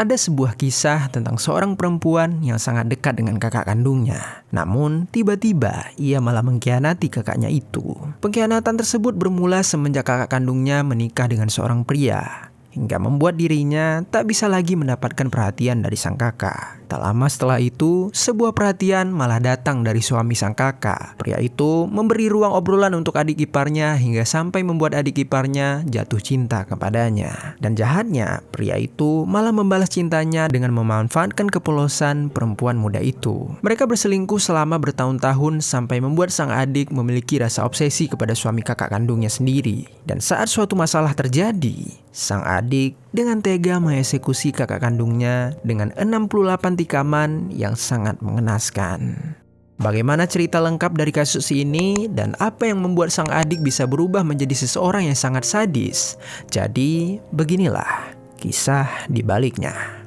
ada sebuah kisah tentang seorang perempuan yang sangat dekat dengan kakak kandungnya. Namun, tiba-tiba ia malah mengkhianati kakaknya itu. Pengkhianatan tersebut bermula semenjak kakak kandungnya menikah dengan seorang pria, hingga membuat dirinya tak bisa lagi mendapatkan perhatian dari sang kakak. Tak lama setelah itu, sebuah perhatian malah datang dari suami sang kakak. Pria itu memberi ruang obrolan untuk adik iparnya hingga sampai membuat adik iparnya jatuh cinta kepadanya. Dan jahatnya, pria itu malah membalas cintanya dengan memanfaatkan kepolosan perempuan muda itu. Mereka berselingkuh selama bertahun-tahun sampai membuat sang adik memiliki rasa obsesi kepada suami kakak kandungnya sendiri. Dan saat suatu masalah terjadi, sang adik dengan tega mengeksekusi kakak kandungnya dengan 68 tikaman yang sangat mengenaskan. Bagaimana cerita lengkap dari kasus ini dan apa yang membuat sang adik bisa berubah menjadi seseorang yang sangat sadis? Jadi, beginilah kisah di baliknya.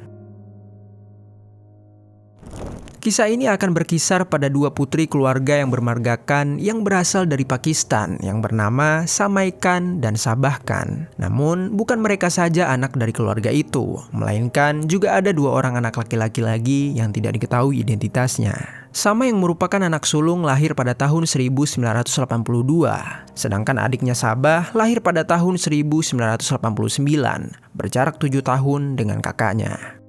Kisah ini akan berkisar pada dua putri keluarga yang bermargakan yang berasal dari Pakistan yang bernama Samai Khan dan Sabah Khan. Namun, bukan mereka saja anak dari keluarga itu, melainkan juga ada dua orang anak laki-laki lagi yang tidak diketahui identitasnya. Sama yang merupakan anak sulung lahir pada tahun 1982, sedangkan adiknya Sabah lahir pada tahun 1989, berjarak 7 tahun dengan kakaknya.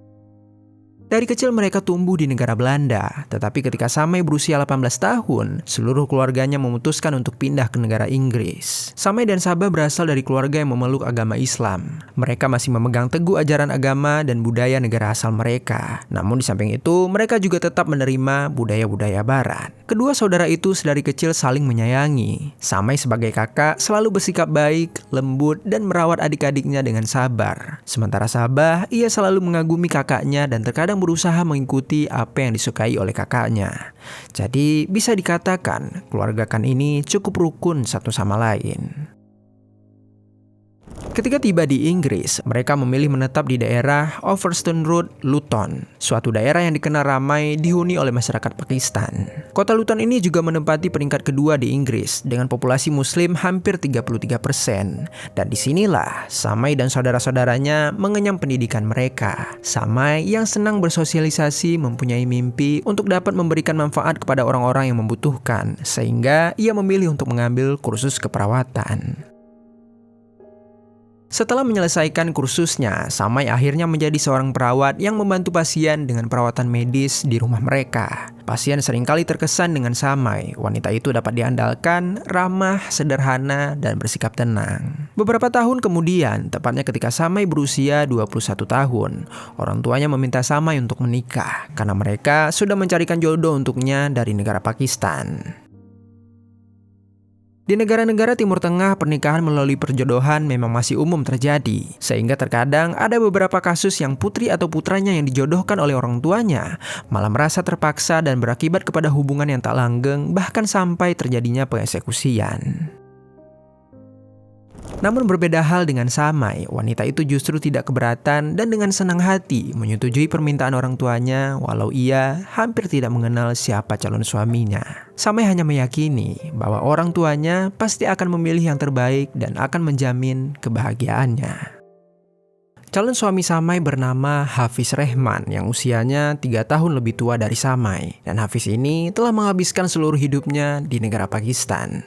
Dari kecil mereka tumbuh di negara Belanda, tetapi ketika Samai berusia 18 tahun, seluruh keluarganya memutuskan untuk pindah ke negara Inggris. Samai dan Sabah berasal dari keluarga yang memeluk agama Islam. Mereka masih memegang teguh ajaran agama dan budaya negara asal mereka. Namun di samping itu, mereka juga tetap menerima budaya-budaya barat. Kedua saudara itu sedari kecil saling menyayangi. Samai sebagai kakak selalu bersikap baik, lembut, dan merawat adik-adiknya dengan sabar. Sementara Sabah, ia selalu mengagumi kakaknya dan terkadang berusaha mengikuti apa yang disukai oleh kakaknya. Jadi bisa dikatakan keluarga Khan ini cukup rukun satu sama lain. Ketika tiba di Inggris, mereka memilih menetap di daerah Overstone Road, Luton, suatu daerah yang dikenal ramai dihuni oleh masyarakat Pakistan. Kota Luton ini juga menempati peringkat kedua di Inggris dengan populasi muslim hampir 33%. Dan disinilah Samai dan saudara-saudaranya mengenyam pendidikan mereka. Samai yang senang bersosialisasi mempunyai mimpi untuk dapat memberikan manfaat kepada orang-orang yang membutuhkan, sehingga ia memilih untuk mengambil kursus keperawatan. Setelah menyelesaikan kursusnya, Samai akhirnya menjadi seorang perawat yang membantu pasien dengan perawatan medis di rumah mereka. Pasien seringkali terkesan dengan Samai. Wanita itu dapat diandalkan, ramah, sederhana, dan bersikap tenang. Beberapa tahun kemudian, tepatnya ketika Samai berusia 21 tahun, orang tuanya meminta Samai untuk menikah karena mereka sudah mencarikan jodoh untuknya dari negara Pakistan. Di negara-negara Timur Tengah, pernikahan melalui perjodohan memang masih umum terjadi, sehingga terkadang ada beberapa kasus yang putri atau putranya yang dijodohkan oleh orang tuanya malah merasa terpaksa dan berakibat kepada hubungan yang tak langgeng, bahkan sampai terjadinya pengeksekusian. Namun berbeda hal dengan Samai, wanita itu justru tidak keberatan dan dengan senang hati menyetujui permintaan orang tuanya walau ia hampir tidak mengenal siapa calon suaminya. Samai hanya meyakini bahwa orang tuanya pasti akan memilih yang terbaik dan akan menjamin kebahagiaannya. Calon suami Samai bernama Hafiz Rehman yang usianya 3 tahun lebih tua dari Samai. Dan Hafiz ini telah menghabiskan seluruh hidupnya di negara Pakistan.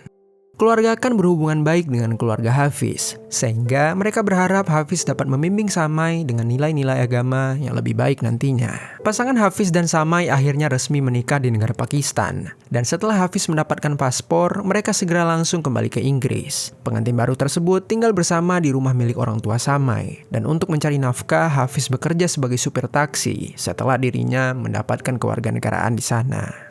Keluarga Khan berhubungan baik dengan keluarga Hafiz, sehingga mereka berharap Hafiz dapat membimbing Samai dengan nilai-nilai agama yang lebih baik nantinya. Pasangan Hafiz dan Samai akhirnya resmi menikah di negara Pakistan, dan setelah Hafiz mendapatkan paspor, mereka segera langsung kembali ke Inggris. Pengantin baru tersebut tinggal bersama di rumah milik orang tua Samai, dan untuk mencari nafkah, Hafiz bekerja sebagai supir taksi setelah dirinya mendapatkan kewarganegaraan di sana.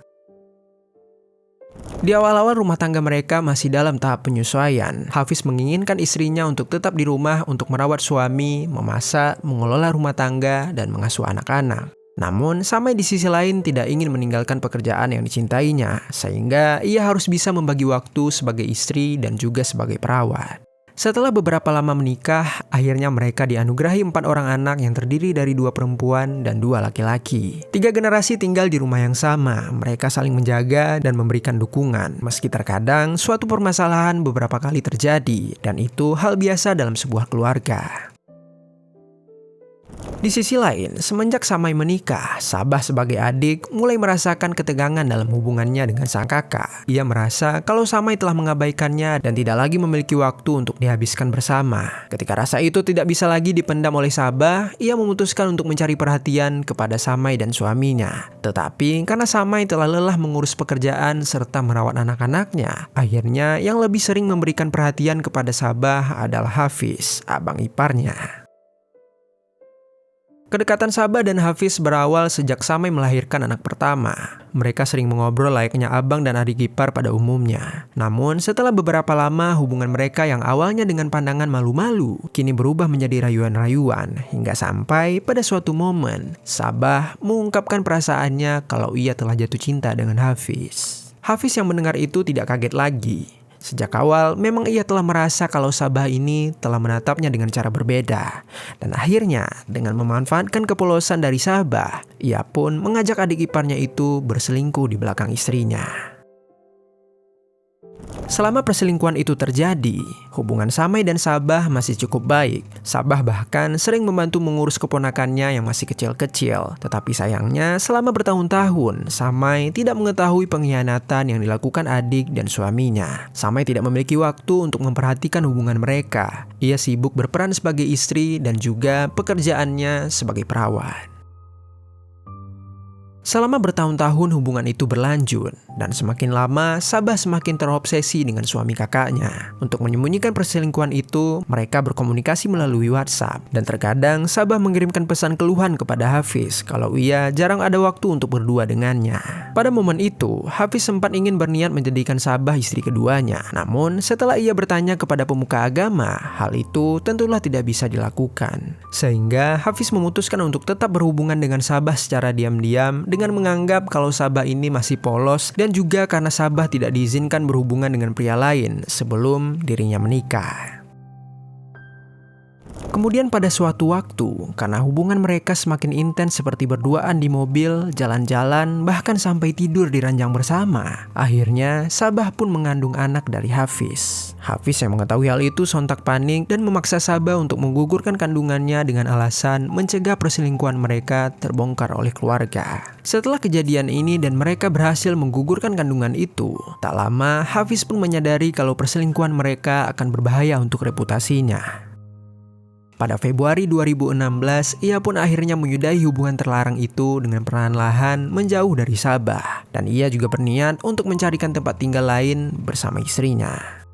Di awal-awal rumah tangga mereka masih dalam tahap penyesuaian. Hafiz menginginkan istrinya untuk tetap di rumah untuk merawat suami, memasak, mengelola rumah tangga, dan mengasuh anak-anak. Namun, Samai di sisi lain tidak ingin meninggalkan pekerjaan yang dicintainya, sehingga ia harus bisa membagi waktu sebagai istri dan juga sebagai perawat. Setelah beberapa lama menikah, akhirnya mereka dianugerahi 4 orang anak yang terdiri dari 2 perempuan dan 2 laki-laki. 3 generasi tinggal di rumah yang sama, mereka saling menjaga dan memberikan dukungan. Meski terkadang suatu permasalahan beberapa kali terjadi, dan itu hal biasa dalam sebuah keluarga. Di sisi lain, semenjak Samai menikah, Sabah sebagai adik mulai merasakan ketegangan dalam hubungannya dengan sang kakak. Ia merasa kalau Samai telah mengabaikannya dan tidak lagi memiliki waktu untuk dihabiskan bersama. Ketika rasa itu tidak bisa lagi dipendam oleh Sabah, ia memutuskan untuk mencari perhatian kepada Samai dan suaminya. Tetapi karena Samai telah lelah mengurus pekerjaan serta merawat anak-anaknya, akhirnya yang lebih sering memberikan perhatian kepada Sabah adalah Hafiz, abang iparnya. Kedekatan Sabah dan Hafiz berawal sejak Samai melahirkan anak pertama. Mereka sering mengobrol layaknya abang dan adik ipar pada umumnya. Namun setelah beberapa lama, hubungan mereka yang awalnya dengan pandangan malu-malu, kini berubah menjadi rayuan-rayuan. Hingga sampai pada suatu momen, Sabah mengungkapkan perasaannya kalau ia telah jatuh cinta dengan Hafiz. Hafiz yang mendengar itu tidak kaget lagi. Sejak awal memang ia telah merasa kalau Sabah ini telah menatapnya dengan cara berbeda. Dan akhirnya dengan memanfaatkan kepolosan dari Sabah, ia pun mengajak adik iparnya itu berselingkuh di belakang istrinya. Selama perselingkuhan itu terjadi, hubungan Samai dan Sabah masih cukup baik. Sabah bahkan sering membantu mengurus keponakannya yang masih kecil-kecil. Tetapi sayangnya selama bertahun-tahun, Samai tidak mengetahui pengkhianatan yang dilakukan adik dan suaminya. Samai tidak memiliki waktu untuk memperhatikan hubungan mereka. Ia sibuk berperan sebagai istri dan juga pekerjaannya sebagai perawat. Selama bertahun-tahun hubungan itu berlanjut, dan semakin lama Sabah semakin terobsesi dengan suami kakaknya. Untuk menyembunyikan perselingkuhan itu, mereka berkomunikasi melalui WhatsApp. Dan terkadang Sabah mengirimkan pesan keluhan kepada Hafiz kalau ia jarang ada waktu untuk berdua dengannya. Pada momen itu, Hafiz sempat ingin berniat menjadikan Sabah istri keduanya. Namun setelah ia bertanya kepada pemuka agama, hal itu tentulah tidak bisa dilakukan. Sehingga Hafiz memutuskan untuk tetap berhubungan dengan Sabah secara diam-diam dengan menganggap kalau Sabah ini masih polos dan juga karena Sabah tidak diizinkan berhubungan dengan pria lain sebelum dirinya menikah. Kemudian pada suatu waktu, karena hubungan mereka semakin intens seperti berduaan di mobil, jalan-jalan, bahkan sampai tidur di ranjang bersama, akhirnya Sabah pun mengandung anak dari Hafiz. Hafiz yang mengetahui hal itu sontak panik dan memaksa Sabah untuk menggugurkan kandungannya dengan alasan mencegah perselingkuhan mereka terbongkar oleh keluarga. Setelah kejadian ini dan mereka berhasil menggugurkan kandungan itu, tak lama Hafiz pun menyadari kalau perselingkuhan mereka akan berbahaya untuk reputasinya. Pada Februari 2016, ia pun akhirnya menyudahi hubungan terlarang itu dengan perlahan-lahan menjauh dari Sabah. Dan ia juga berniat untuk mencarikan tempat tinggal lain bersama istrinya.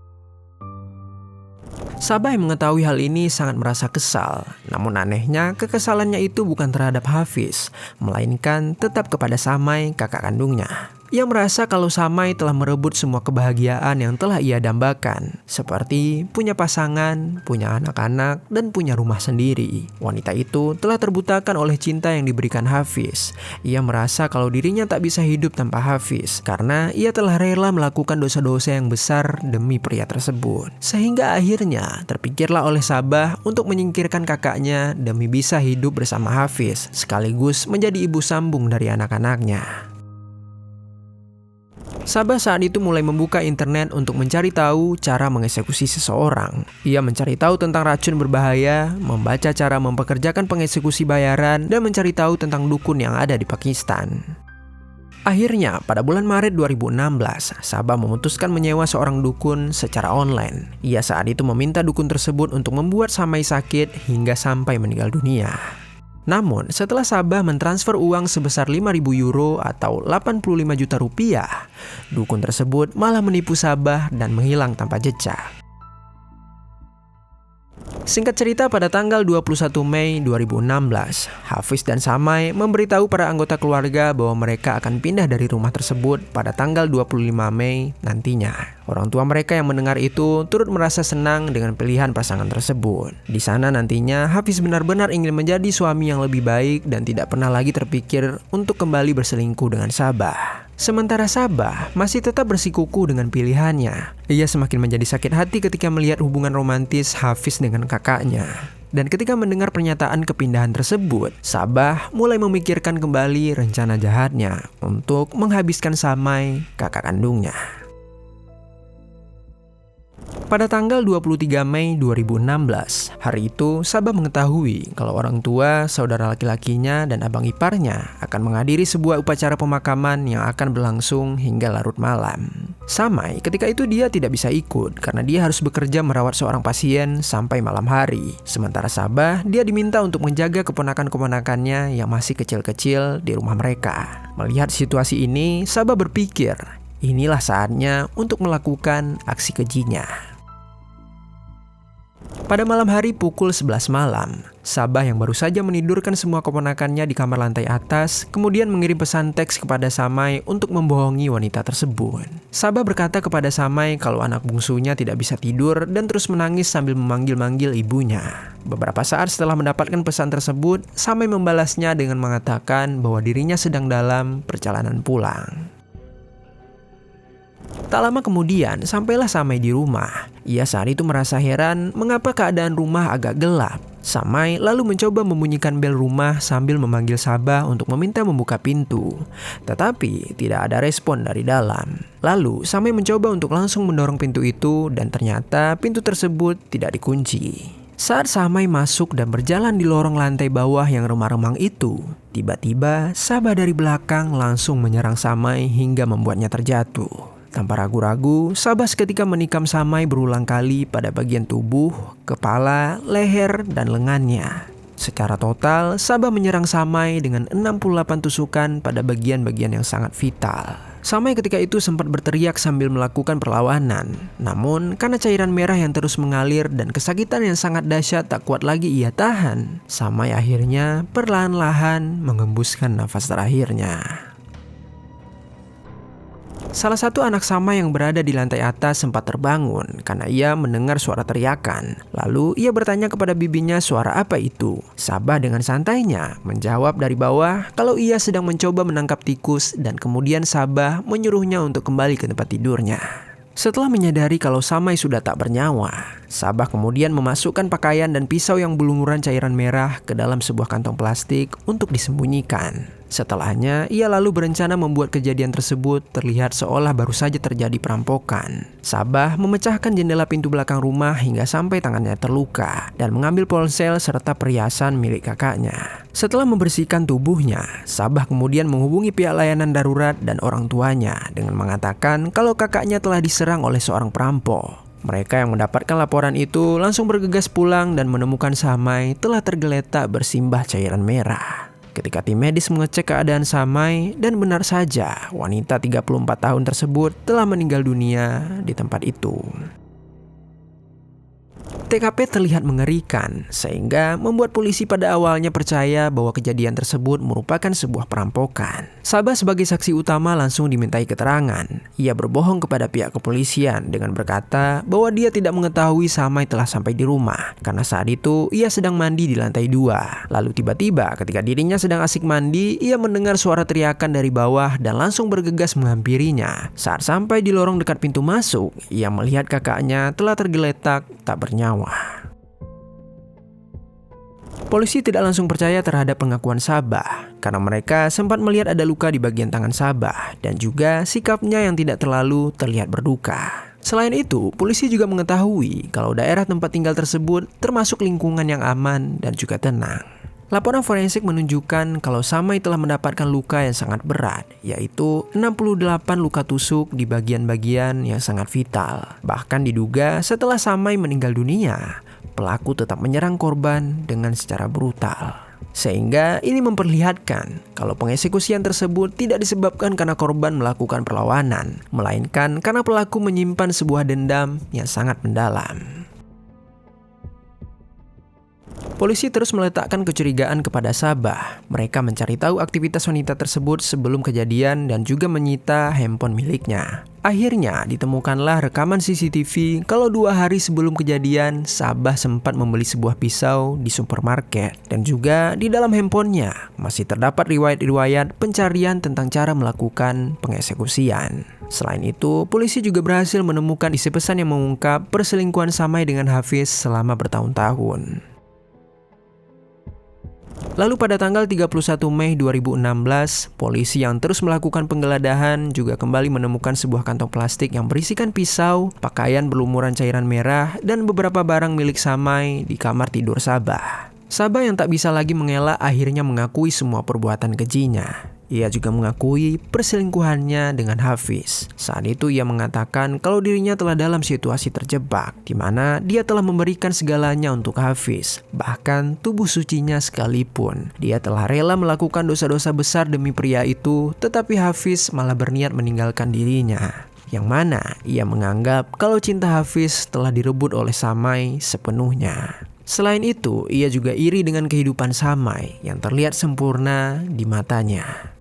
Sabah yang mengetahui hal ini sangat merasa kesal. Namun anehnya, kekesalannya itu bukan terhadap Hafiz, melainkan tetap kepada Samai, kakak kandungnya. Ia merasa kalau Samai telah merebut semua kebahagiaan yang telah ia dambakan, seperti punya pasangan, punya anak-anak, dan punya rumah sendiri. Wanita itu telah terbutakan oleh cinta yang diberikan Hafiz. Ia merasa kalau dirinya tak bisa hidup tanpa Hafiz, karena ia telah rela melakukan dosa-dosa yang besar demi pria tersebut. Sehingga akhirnya terpikirlah oleh Sabah untuk menyingkirkan kakaknya demi bisa hidup bersama Hafiz, sekaligus menjadi ibu sambung dari anak-anaknya. Sabah saat itu mulai membuka internet untuk mencari tahu cara mengeksekusi seseorang. Ia mencari tahu tentang racun berbahaya, membaca cara mempekerjakan pengeksekusi bayaran, dan mencari tahu tentang dukun yang ada di Pakistan. Akhirnya, pada bulan Maret 2016, Sabah memutuskan menyewa seorang dukun secara online. Ia saat itu meminta dukun tersebut untuk membuat Samai sakit hingga sampai meninggal dunia. Namun, setelah Sabah mentransfer uang sebesar 5.000 euro atau 85 juta rupiah, dukun tersebut malah menipu Sabah dan menghilang tanpa jejak. Singkat cerita, pada tanggal 21 Mei 2016, Hafiz dan Samai memberitahu para anggota keluarga bahwa mereka akan pindah dari rumah tersebut pada tanggal 25 Mei nantinya. Orang tua mereka yang mendengar itu turut merasa senang dengan pilihan pasangan tersebut. Di sana nantinya Hafiz benar-benar ingin menjadi suami yang lebih baik dan tidak pernah lagi terpikir untuk kembali berselingkuh dengan Sabah. Sementara Sabah masih tetap bersikukuh dengan pilihannya. Ia semakin menjadi sakit hati ketika melihat hubungan romantis Hafiz dengan kakaknya. Dan ketika mendengar pernyataan kepindahan tersebut, Sabah mulai memikirkan kembali rencana jahatnya untuk menghabiskan Samai, kakak kandungnya. Pada tanggal 23 Mei 2016, hari itu Sabah mengetahui kalau orang tua, saudara laki-lakinya, dan abang iparnya akan menghadiri sebuah upacara pemakaman yang akan berlangsung hingga larut malam. Samai ketika itu dia tidak bisa ikut karena dia harus bekerja merawat seorang pasien sampai malam hari. Sementara Sabah, dia diminta untuk menjaga keponakan-keponakannya yang masih kecil-kecil di rumah mereka. Melihat situasi ini, Sabah berpikir, inilah saatnya untuk melakukan aksi kejinya. Pada malam hari pukul 11 malam, Sabah yang baru saja menidurkan semua keponakannya di kamar lantai atas, kemudian mengirim pesan teks kepada Samai untuk membohongi wanita tersebut. Sabah berkata kepada Samai kalau anak bungsunya tidak bisa tidur dan terus menangis sambil memanggil-manggil ibunya. Beberapa saat setelah mendapatkan pesan tersebut, Samai membalasnya dengan mengatakan bahwa dirinya sedang dalam perjalanan pulang. Tak lama kemudian, sampailah Samai di rumah. Ia saat itu merasa heran mengapa keadaan rumah agak gelap. Samai lalu mencoba membunyikan bel rumah sambil memanggil Sabah untuk meminta membuka pintu. Tetapi tidak ada respon dari dalam. Lalu Samai mencoba untuk langsung mendorong pintu itu dan ternyata pintu tersebut tidak dikunci. Saat Samai masuk dan berjalan di lorong lantai bawah yang remang-remang itu, tiba-tiba Sabah dari belakang langsung menyerang Samai hingga membuatnya terjatuh. Tanpa ragu-ragu, Sabah seketika menikam Samai berulang kali pada bagian tubuh, kepala, leher, dan lengannya. Secara total, Sabah menyerang Samai dengan 68 tusukan pada bagian-bagian yang sangat vital. Samai ketika itu sempat berteriak sambil melakukan perlawanan. Namun, karena cairan merah yang terus mengalir dan kesakitan yang sangat dahsyat tak kuat lagi ia tahan, Samai akhirnya perlahan-lahan mengembuskan nafas terakhirnya. Salah satu anak Samai yang berada di lantai atas sempat terbangun karena ia mendengar suara teriakan. Lalu ia bertanya kepada bibinya suara apa itu. Sabah dengan santainya menjawab dari bawah kalau ia sedang mencoba menangkap tikus dan kemudian Sabah menyuruhnya untuk kembali ke tempat tidurnya. Setelah menyadari kalau Samai sudah tak bernyawa, Sabah kemudian memasukkan pakaian dan pisau yang berlumuran cairan merah ke dalam sebuah kantong plastik untuk disembunyikan. Setelahnya, ia lalu berencana membuat kejadian tersebut terlihat seolah baru saja terjadi perampokan. Sabah memecahkan jendela pintu belakang rumah hingga sampai tangannya terluka dan mengambil ponsel serta perhiasan milik kakaknya. Setelah membersihkan tubuhnya, Sabah kemudian menghubungi pihak layanan darurat dan orang tuanya dengan mengatakan kalau kakaknya telah diserang oleh seorang perampok. Mereka yang mendapatkan laporan itu langsung bergegas pulang dan menemukan Samai telah tergeletak bersimbah cairan merah. Ketika tim medis mengecek keadaan Samai, dan benar saja wanita 34 tahun tersebut telah meninggal dunia di tempat itu. TKP terlihat mengerikan, sehingga membuat polisi pada awalnya percaya bahwa kejadian tersebut merupakan sebuah perampokan. Sabah sebagai saksi utama langsung dimintai keterangan. Ia berbohong kepada pihak kepolisian dengan berkata bahwa dia tidak mengetahui Samai telah sampai di rumah, karena saat itu ia sedang mandi di lantai 2. Lalu tiba-tiba ketika dirinya sedang asik mandi, ia mendengar suara teriakan dari bawah dan langsung bergegas menghampirinya. Saat sampai di lorong dekat pintu masuk, ia melihat kakaknya telah tergeletak tak bernyawa. Polisi tidak langsung percaya terhadap pengakuan Sabah karena mereka sempat melihat ada luka di bagian tangan Sabah dan juga sikapnya yang tidak terlalu terlihat berduka. Selain itu, polisi juga mengetahui kalau daerah tempat tinggal tersebut termasuk lingkungan yang aman dan juga tenang. Laporan forensik menunjukkan kalau Samai telah mendapatkan luka yang sangat berat, yaitu 68 luka tusuk di bagian-bagian yang sangat vital. Bahkan diduga setelah Samai meninggal dunia, pelaku tetap menyerang korban dengan secara brutal. Sehingga ini memperlihatkan kalau pengeksekusian tersebut tidak disebabkan karena korban melakukan perlawanan, melainkan karena pelaku menyimpan sebuah dendam yang sangat mendalam. Polisi terus meletakkan kecurigaan kepada Sabah. Mereka mencari tahu aktivitas wanita tersebut sebelum kejadian dan juga menyita handphone miliknya. Akhirnya ditemukanlah rekaman CCTV kalau 2 hari sebelum kejadian, Sabah sempat membeli sebuah pisau di supermarket. Dan juga di dalam handphonenya masih terdapat riwayat-riwayat pencarian tentang cara melakukan pengeksekusian. Selain itu, polisi juga berhasil menemukan isi pesan yang mengungkap perselingkuhan Samai dengan Hafiz selama bertahun-tahun. Lalu pada tanggal 31 Mei 2016, polisi yang terus melakukan penggeledahan juga kembali menemukan sebuah kantong plastik yang berisikan pisau, pakaian berlumuran cairan merah, dan beberapa barang milik Samai di kamar tidur Sabah. Sabah yang tak bisa lagi mengelak akhirnya mengakui semua perbuatan kejinya. Ia juga mengakui perselingkuhannya dengan Hafiz. Saat itu ia mengatakan kalau dirinya telah dalam situasi terjebak, di mana dia telah memberikan segalanya untuk Hafiz, bahkan tubuh sucinya sekalipun. Dia telah rela melakukan dosa-dosa besar demi pria itu, tetapi Hafiz malah berniat meninggalkan dirinya. Yang mana ia menganggap kalau cinta Hafiz telah direbut oleh Samai sepenuhnya. Selain itu, ia juga iri dengan kehidupan Samai yang terlihat sempurna di matanya.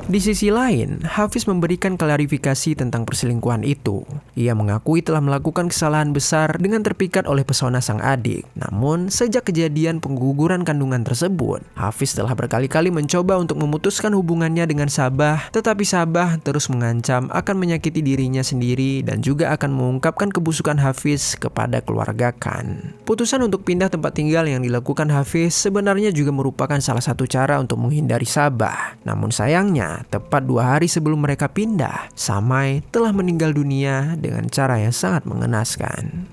Di sisi lain, Hafiz memberikan klarifikasi tentang perselingkuhan itu. Ia mengakui telah melakukan kesalahan besar dengan terpikat oleh pesona sang adik. Namun, sejak kejadian pengguguran kandungan tersebut, Hafiz telah berkali-kali mencoba untuk memutuskan hubungannya dengan Sabah, tetapi Sabah terus mengancam akan menyakiti dirinya sendiri dan juga akan mengungkapkan kebusukan Hafiz kepada keluarga Khan. Putusan untuk pindah tempat tinggal yang dilakukan Hafiz sebenarnya juga merupakan salah satu cara untuk menghindari Sabah. Namun sayangnya, tepat 2 hari sebelum mereka pindah, Samai telah meninggal dunia dengan cara yang sangat mengenaskan.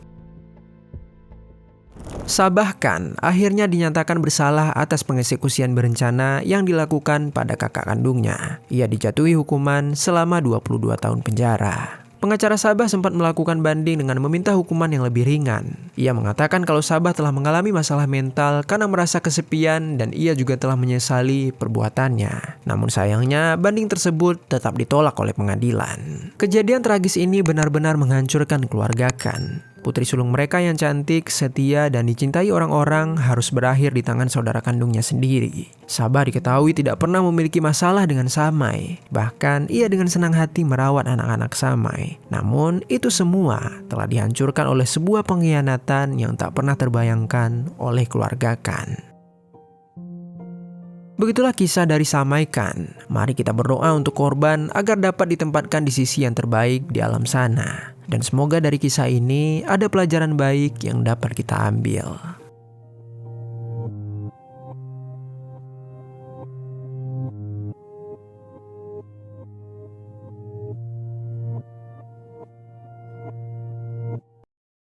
Sabah Khan akhirnya dinyatakan bersalah atas pengeksekusian berencana yang dilakukan pada kakak kandungnya. Ia dijatuhi hukuman selama 22 tahun penjara. Pengacara Sabah sempat melakukan banding dengan meminta hukuman yang lebih ringan. Ia mengatakan kalau Sabah telah mengalami masalah mental karena merasa kesepian dan ia juga telah menyesali perbuatannya. Namun sayangnya banding tersebut tetap ditolak oleh pengadilan. Kejadian tragis ini benar-benar menghancurkan keluarga Khan. Putri sulung mereka yang cantik, setia, dan dicintai orang-orang harus berakhir di tangan saudara kandungnya sendiri. Sabah diketahui tidak pernah memiliki masalah dengan Samai. Bahkan ia dengan senang hati merawat anak-anak Samai. Namun itu semua telah dihancurkan oleh sebuah pengkhianatan yang tak pernah terbayangkan oleh keluarga Khan. Begitulah kisah dari Samai Khan. Mari kita berdoa untuk korban agar dapat ditempatkan di sisi yang terbaik di alam sana. Dan semoga dari kisah ini ada pelajaran baik yang dapat kita ambil.